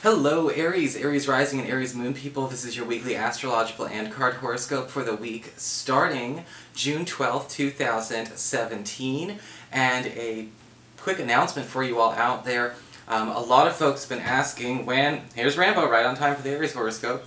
Hello Aries, Aries Rising and Aries Moon people. This is your weekly astrological and card horoscope for the week starting June 12th, 2017. And a quick announcement for you all out there. A lot of folks have been asking here's Rambo right on time for the Aries horoscope,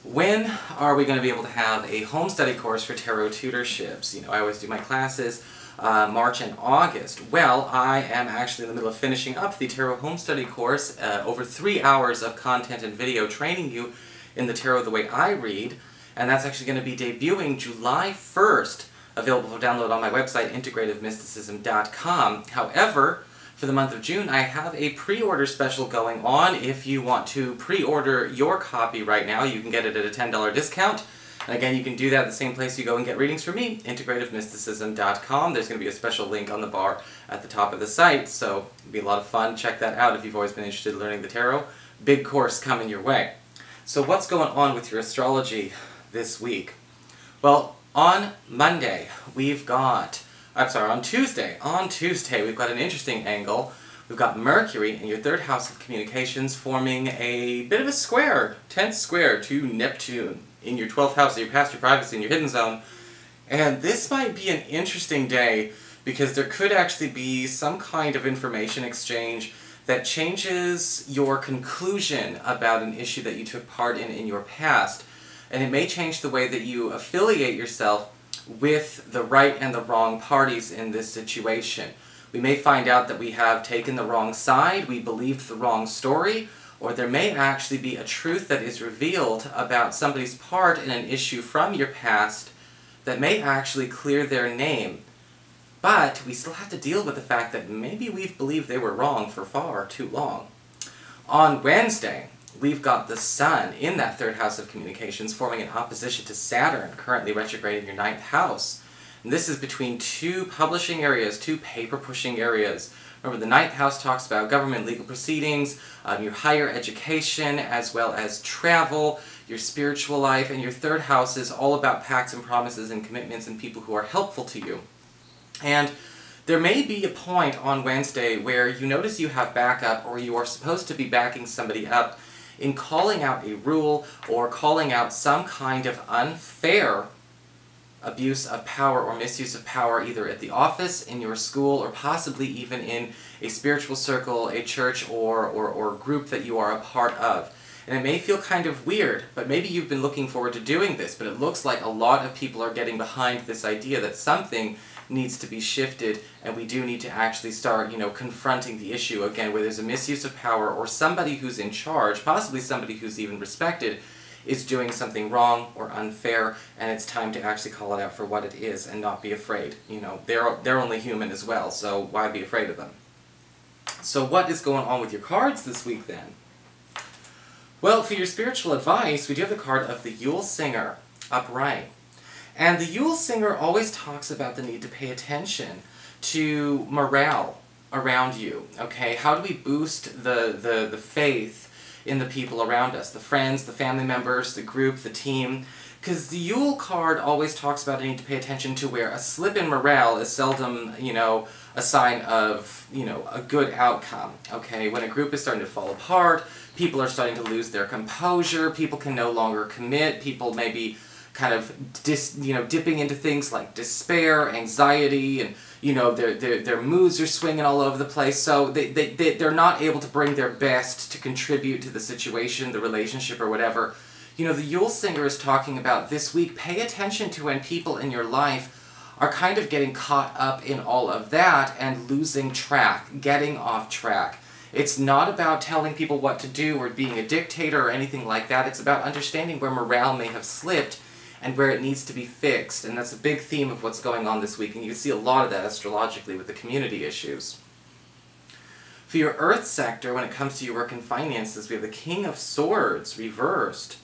when are we going to be able to have a home study course for tarot tutorships? You know, I always do my classes March and August. Well, I am actually in the middle of finishing up the Tarot Home Study course, over 3 hours of content and video training you in the tarot the way I read, and that's actually going to be debuting July 1st, available for download on my website, integrativemysticism.com. However, for the month of June, I have a pre-order special going on. If you want to pre-order your copy right now, you can get it at a $10 discount. And again, you can do that at the same place you go and get readings from me, integrativemysticism.com. There's going to be a special link on the bar at the top of the site, so it'll be a lot of fun. Check that out if you've always been interested in learning the tarot. Big course coming your way. So what's going on with your astrology this week? Well, on Tuesday, we've got an interesting angle. We've got Mercury in your third house of communications forming a bit of a square, 10th square to Neptune in your 12th house, so your past, your privacy, and your hidden zone. And this might be an interesting day because there could actually be some kind of information exchange that changes your conclusion about an issue that you took part in your past. And it may change the way that you affiliate yourself with the right and the wrong parties in this situation. We may find out that we have taken the wrong side, we believed the wrong story, or there may actually be a truth that is revealed about somebody's part in an issue from your past that may actually clear their name. But we still have to deal with the fact that maybe we've believed they were wrong for far too long. On Wednesday, we've got the Sun in that third house of communications forming an opposition to Saturn, currently retrograde in your ninth house. And this is between two publishing areas, two paper-pushing areas. Remember, the ninth house talks about government legal proceedings, your higher education, as well as travel, your spiritual life, and your third house is all about pacts and promises and commitments and people who are helpful to you. And there may be a point on Wednesday where you notice you have backup, or you are supposed to be backing somebody up in calling out a rule or calling out some kind of unfair abuse of power or misuse of power, either at the office, in your school, or possibly even in a spiritual circle, a church, or group that you are a part of. And it may feel kind of weird, but maybe you've been looking forward to doing this, but it looks like a lot of people are getting behind this idea that something needs to be shifted, and we do need to actually start, confronting the issue again, where there's a misuse of power, or somebody who's in charge, possibly somebody who's even respected, is doing something wrong or unfair, and it's time to actually call it out for what it is and not be afraid. They're only human as well, so why be afraid of them? So what is going on with your cards this week then? Well, for your spiritual advice, we do have the card of the Yule Singer upright. And the Yule Singer always talks about the need to pay attention to morale around you, okay? How do we boost the faith in the people around us, the friends, the family members, the group, the team? Because the Yule card always talks about the need to pay attention to where a slip in morale is seldom, a sign of, a good outcome, okay? When a group is starting to fall apart, people are starting to lose their composure, people can no longer commit, people may be kind of dipping into things like despair, anxiety, and their moods are swinging all over the place, so they're not able to bring their best to contribute to the situation, the relationship, or whatever. The Yule Singer is talking about this week, pay attention to when people in your life are kind of getting caught up in all of that and losing track, getting off track. It's not about telling people what to do or being a dictator or anything like that. It's about understanding where morale may have slipped and where it needs to be fixed. And that's a big theme of what's going on this week, and you can see a lot of that astrologically with the community issues. For your Earth sector, when it comes to your work and finances, we have the King of Swords reversed.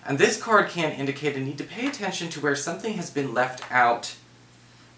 And this card can indicate a need to pay attention to where something has been left out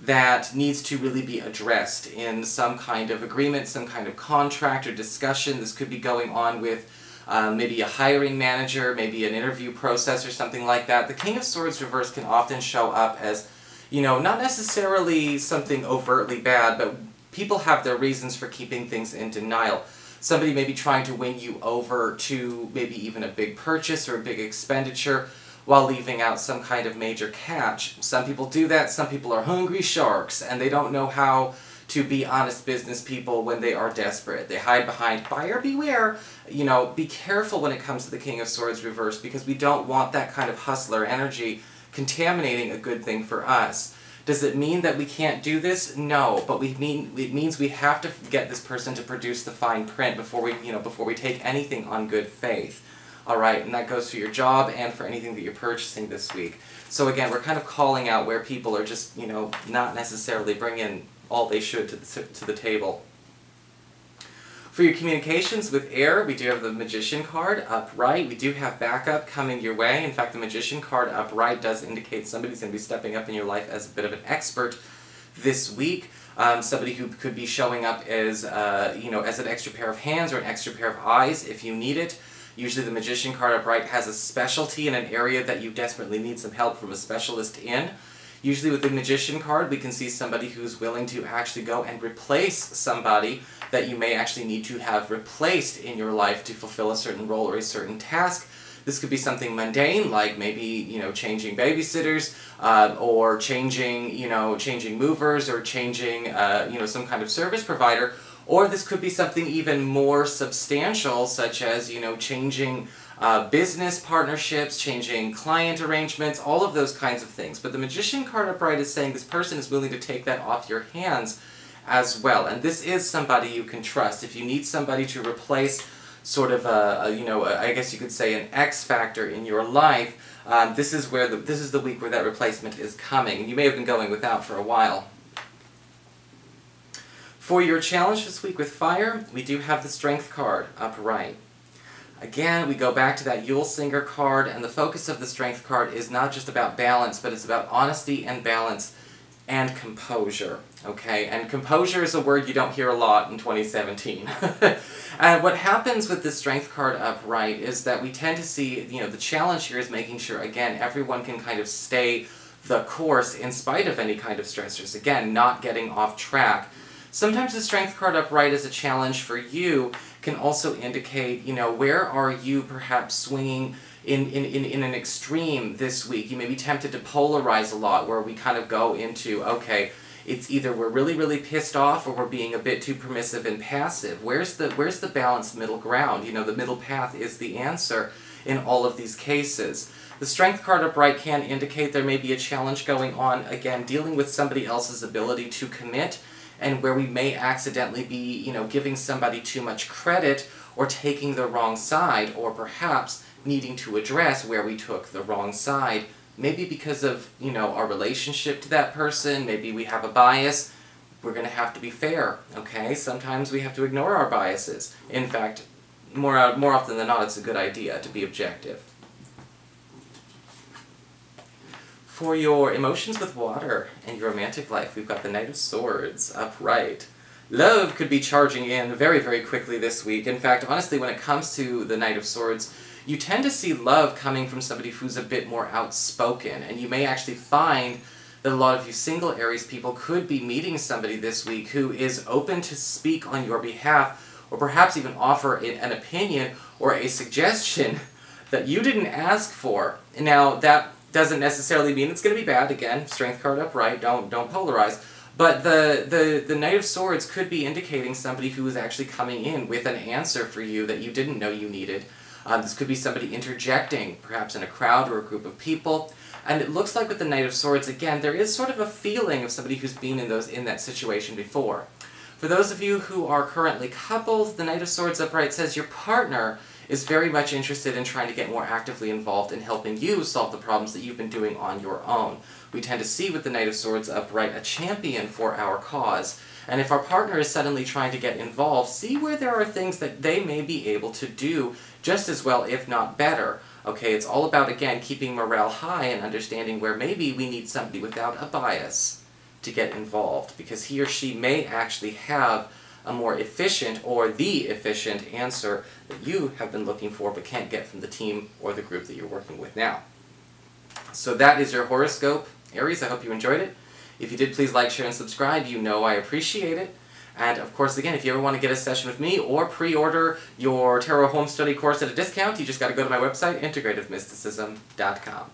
that needs to really be addressed in some kind of agreement, some kind of contract or discussion. This could be going on with maybe a hiring manager, maybe an interview process or something like that. The King of Swords reverse can often show up as, not necessarily something overtly bad, but people have their reasons for keeping things in denial. Somebody may be trying to win you over to maybe even a big purchase or a big expenditure while leaving out some kind of major catch. Some people do that. Some people are hungry sharks, and they don't know how to be honest business people when they are desperate. They hide behind buyer beware. You know, be careful when it comes to the King of Swords reverse, because we don't want that kind of hustler energy contaminating a good thing for us. Does it mean that we can't do this? No, but it means we have to get this person to produce the fine print before we take anything on good faith. All right, and that goes for your job and for anything that you're purchasing this week. So again, we're kind of calling out where people are just, not necessarily bringing all they should to the table. For your communications with air, we do have the Magician card upright. We do have backup coming your way. In fact, the Magician card upright does indicate somebody's going to be stepping up in your life as a bit of an expert this week. Somebody who could be showing up as, as an extra pair of hands or an extra pair of eyes if you need it. Usually the Magician card upright has a specialty in an area that you desperately need some help from a specialist in. Usually with the Magician card, we can see somebody who's willing to actually go and replace somebody that you may actually need to have replaced in your life to fulfill a certain role or a certain task. This could be something mundane, like maybe, changing babysitters, or changing movers, or changing, some kind of service provider. Or this could be something even more substantial, such as, changing business partnerships, changing client arrangements, all of those kinds of things. But the Magician card upright is saying this person is willing to take that off your hands as well. And this is somebody you can trust. If you need somebody to replace sort of I guess you could say an X factor in your life, this is the week where that replacement is coming. And you may have been going without for a while. For your challenge this week with fire, we do have the Strength card upright. Again, we go back to that Yule Singer card, and the focus of the Strength card is not just about balance, but it's about honesty and balance and composure, okay? And composure is a word you don't hear a lot in 2017. And what happens with the Strength card upright is that we tend to see, the challenge here is making sure, again, everyone can kind of stay the course in spite of any kind of stressors. Again, not getting off track. Sometimes the Strength card upright as a challenge for you can also indicate, where are you perhaps swinging in an extreme this week. You may be tempted to polarize a lot, where we kind of go into, okay, it's either we're really, really pissed off or we're being a bit too permissive and passive. Where's the balanced middle ground? The middle path is the answer in all of these cases. The Strength card upright can indicate there may be a challenge going on, again, dealing with somebody else's ability to commit, and where we may accidentally be, giving somebody too much credit or taking the wrong side, or perhaps needing to address where we took the wrong side. Maybe because of, our relationship to that person, maybe we have a bias. We're going to have to be fair, okay? Sometimes we have to ignore our biases. In fact, more often than not, it's a good idea to be objective. For your emotions with water and your romantic life, we've got the Knight of Swords upright. Love could be charging in very, very quickly this week. In fact, honestly, when it comes to the Knight of Swords, you tend to see love coming from somebody who's a bit more outspoken, and you may actually find that a lot of you single Aries people could be meeting somebody this week who is open to speak on your behalf, or perhaps even offer an opinion or a suggestion that you didn't ask for. Now, that doesn't necessarily mean it's going to be bad. Again, Strength card upright, don't polarize. But the Knight of Swords could be indicating somebody who is actually coming in with an answer for you that you didn't know you needed. This could be somebody interjecting, perhaps in a crowd or a group of people. And it looks like with the Knight of Swords, again, there is sort of a feeling of somebody who's been in that situation before. For those of you who are currently coupled, the Knight of Swords upright says your partner is very much interested in trying to get more actively involved in helping you solve the problems that you've been doing on your own. We tend to see with the Knight of Swords upright a champion for our cause. And if our partner is suddenly trying to get involved, see where there are things that they may be able to do just as well, if not better. Okay, it's all about, again, keeping morale high and understanding where maybe we need somebody without a bias to get involved, because he or she may actually have a more efficient or the efficient answer that you have been looking for but can't get from the team or the group that you're working with now. So that is your horoscope, Aries. I hope you enjoyed it. If you did, please like, share, and subscribe. You know I appreciate it. And of course, again, if you ever want to get a session with me or pre-order your Tarot Home Study course at a discount, you just got to go to my website, integrativemysticism.com.